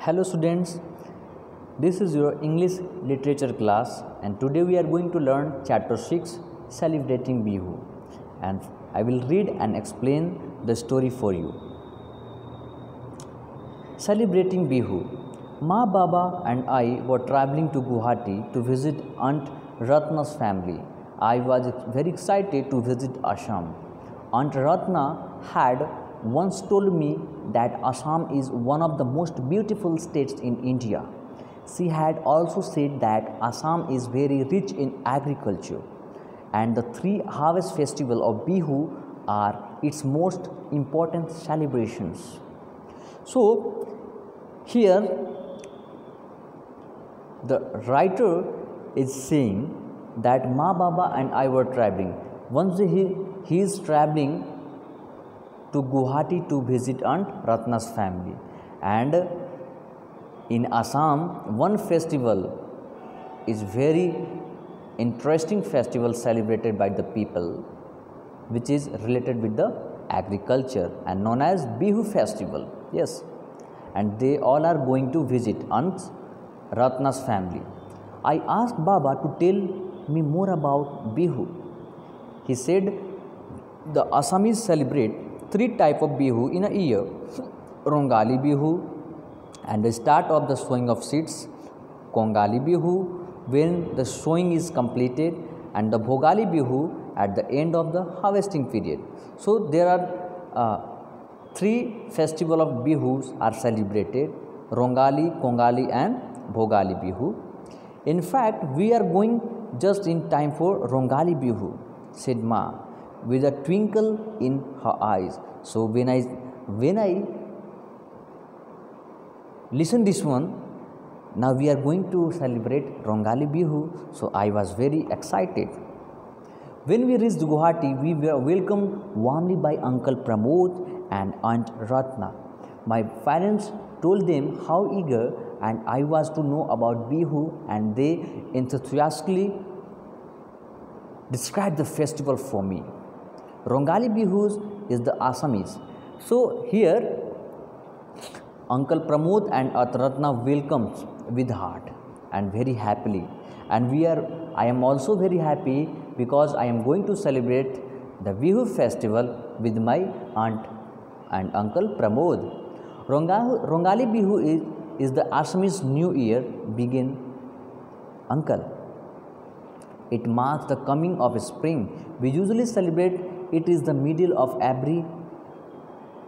Hello students, this is your English literature class and today we are going to learn chapter 6 celebrating Bihu and I will read and explain the story for you. Celebrating Bihu. Ma, Baba and I were traveling to Guwahati to visit Aunt Ratna's family. I was very excited to visit Assam. Aunt Ratna had once told me that Assam is one of the most beautiful states in India. She had also said that Assam is very rich in agriculture and the three harvest festival of Bihu are its most important celebrations. So here the writer is saying that Ma, Baba and I were traveling. Once he is traveling to Guwahati to visit Aunt Ratna's family, and in Assam one festival is very interesting festival celebrated by the people which is related with the agriculture and known as Bihu festival. Yes, and they all are going to visit Aunt Ratna's family. I asked Baba to tell me more about Bihu. He said the Assamese celebrate three types of Bihu in a year: Rongali Bihu and the start of the sowing of seeds, Kongali Bihu when the sowing is completed, and the Bhogali Bihu at the end of the harvesting period. So there are three festival of Bihus are celebrated: Rongali, Kongali and Bhogali Bihu. In fact, we are going just in time for Rongali Bihu, said Ma, with a twinkle in her eyes. So when I listen this one, now we are going to celebrate Rongali Bihu. So I was very excited. When we reached Guwahati, we were welcomed warmly by Uncle Pramod and Aunt Ratna. My parents told them how eager and I was to know about Bihu, and they enthusiastically described the festival for me. Rongali Bihu is the Assamese. So here Uncle Pramod and Aunt Ratna welcomes with heart and very happily, and I am also very happy because I am going to celebrate the Bihu festival with my aunt and Uncle Pramod. Rongali Bihu is the Assamese New Year begin, Uncle. It marks the coming of spring. We usually celebrate it is the middle of every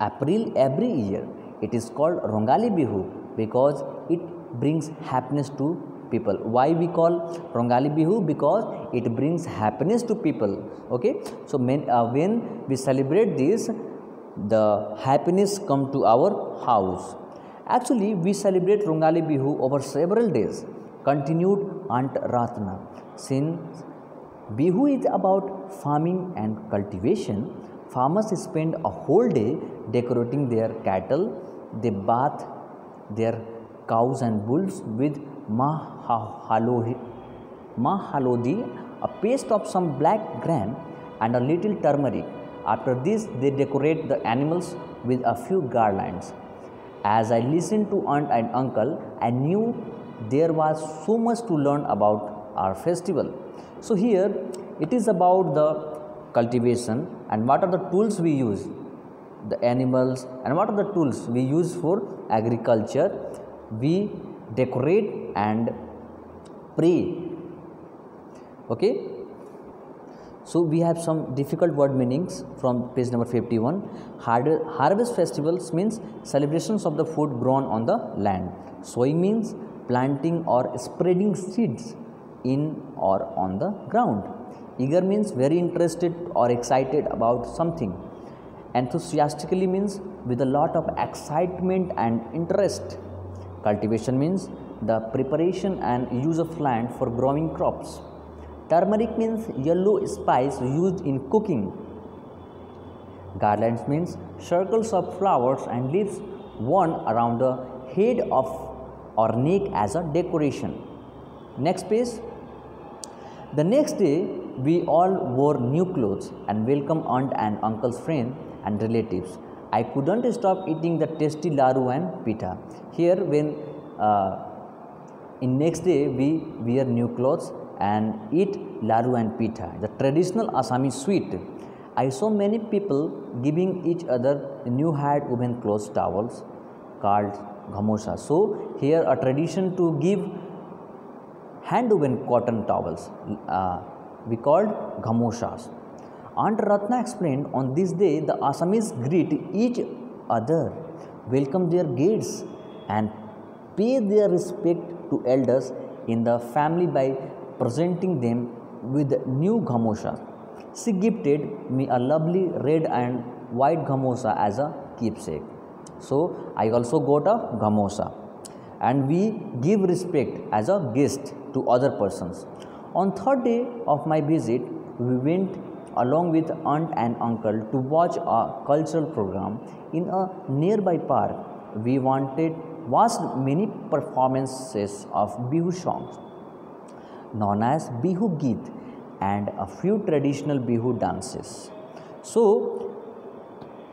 April every year. It is called Rongali Bihu because it brings happiness to people. Why we call Rongali Bihu? Because it brings happiness to people. Okay, so when we celebrate this, the happiness come to our house. Actually, we celebrate Rongali Bihu over several days, continued Aunt Ratna. Since Bihu is about farming and cultivation, farmers spend a whole day decorating their cattle. They bath their cows and bulls with mahalodi, a paste of some black gram and a little turmeric. After this, they decorate the animals with a few garlands. As I listened to aunt and uncle, I knew there was so much to learn about our festival. So here it is about the cultivation and what are the tools we use, the animals, and what are the tools we use for agriculture. We decorate and pray. Okay. So we have some difficult word meanings from page number 51. Harvest festivals means celebrations of the food grown on the land. Sowing means planting or spreading seeds in or on the ground. Eager means very interested or excited about something. Enthusiastically means with a lot of excitement and interest. Cultivation means the preparation and use of land for growing crops. Turmeric means yellow spice used in cooking. Garlands means circles of flowers and leaves worn around the head of or neck as a decoration. Next page. The next day, we all wore new clothes and welcomed aunt and uncle's friends and relatives. I couldn't stop eating the tasty laru and pitha. Here, when in next day we wear new clothes and eat laru and pitha, the traditional Assamese sweet. I saw many people giving each other new hand woven clothes towels called ghamosa. So here a tradition to give hand woven cotton towels we called ghamosas. Aunt Ratna explained on this day the Assamese greet each other, welcome their guests, and pay their respect to elders in the family by presenting them with new ghamosas. She gifted me a lovely red and white ghamosa as a keepsake. So I also got a ghamosa, and we give respect as a guest to other persons. On third day of my visit, we went along with aunt and uncle to watch a cultural program in a nearby park. We watched many performances of Bihu songs known as Bihu Geet and a few traditional Bihu dances. So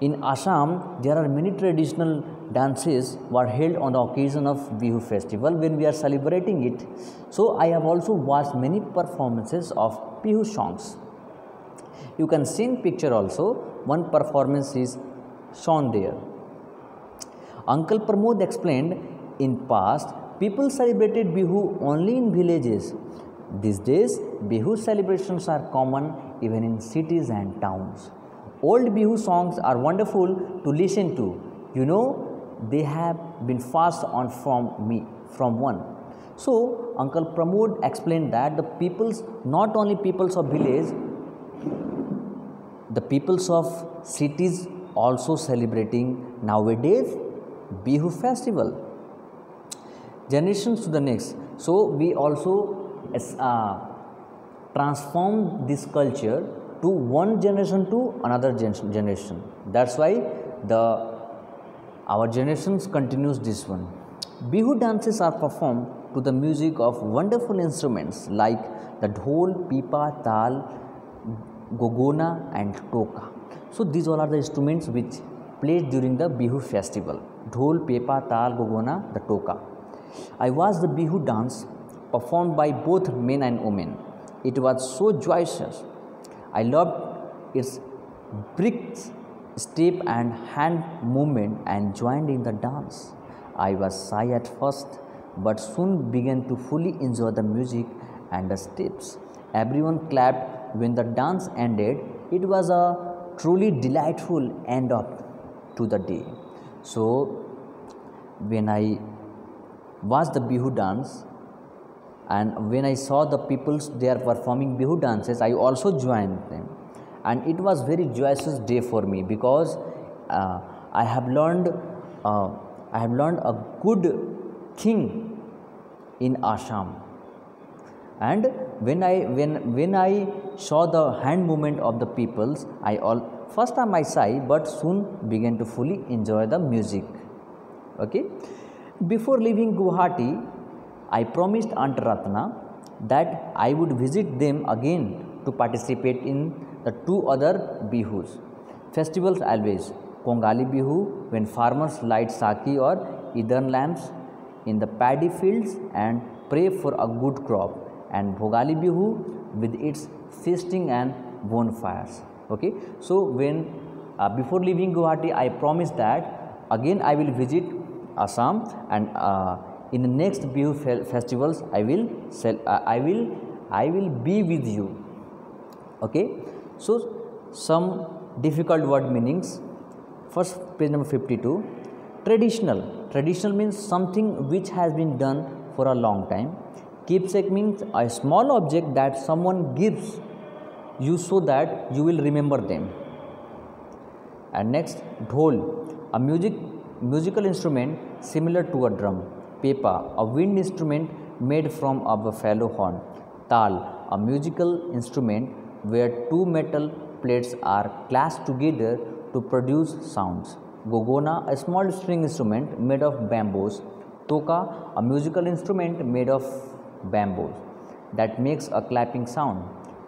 in Assam, there are many traditional dances were held on the occasion of Bihu festival when we are celebrating it. So I have also watched many performances of Bihu songs. You can see in picture also, one performance is shown there. Uncle Pramod explained in past, people celebrated Bihu only in villages. These days, Bihu celebrations are common even in cities and towns. Old Bihu songs are wonderful to listen to. You know, they have been passed on from one. So, Uncle Pramod explained that the peoples, not only peoples of village, the peoples of cities also celebrating nowadays Bihu festival. Generations to the next. So, we also transform this culture to one generation to another generation. That's why our generations continues this one. Bihu dances are performed to the music of wonderful instruments like the dhol, pipa, tal, gogona and toka. So these all are the instruments which played during the Bihu festival. Dhol, pipa, tal, gogona, the toka. I watched the Bihu dance performed by both men and women. It was so joyous. I loved its brisk step and hand movement and joined in the dance. I was shy at first, but soon began to fully enjoy the music and the steps. Everyone clapped when the dance ended. It was a truly delightful end up to the day. So, when I watched the Bihu dance, and when I saw the people there performing Bihu dances, I also joined them, and it was very joyous day for me because I have learned a good thing in Assam. And when I saw the hand movement of the peoples, first time I shy, but soon began to fully enjoy the music. Okay, before leaving Guwahati, I promised Aunt Ratna that I would visit them again to participate in the two other Bihus. Festivals always, Kongali Bihu when farmers light saki or earthen lamps in the paddy fields and pray for a good crop, and Bhogali Bihu with its feasting and bonfires. Okay, so when before leaving Guwahati, I promised that again I will visit Assam, and in the next Bihu festivals I will be with you. Okay, so some difficult word meanings. First, page number 52. Traditional means something which has been done for a long time. Keepsake means a small object that someone gives you so that you will remember them. And next, dhol, a musical instrument similar to a drum. Pepa, a wind instrument made from a buffalo horn. Tal, a musical instrument where two metal plates are clashed together to produce sounds. Gogona, a small string instrument made of bamboos. Toka, a musical instrument made of bamboos that makes a clapping sound.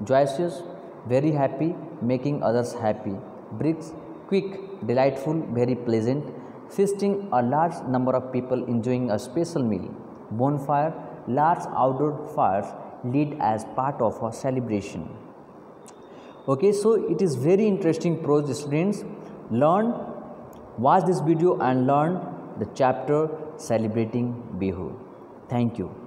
Joyous, very happy, making others happy. Bricks, quick, delightful, very pleasant. Feasting, a large number of people enjoying a special meal. Bonfire, large outdoor fires lit as part of a celebration. Okay, so it is very interesting prose, students. Watch this video and learn the chapter celebrating Bihu. Thank you.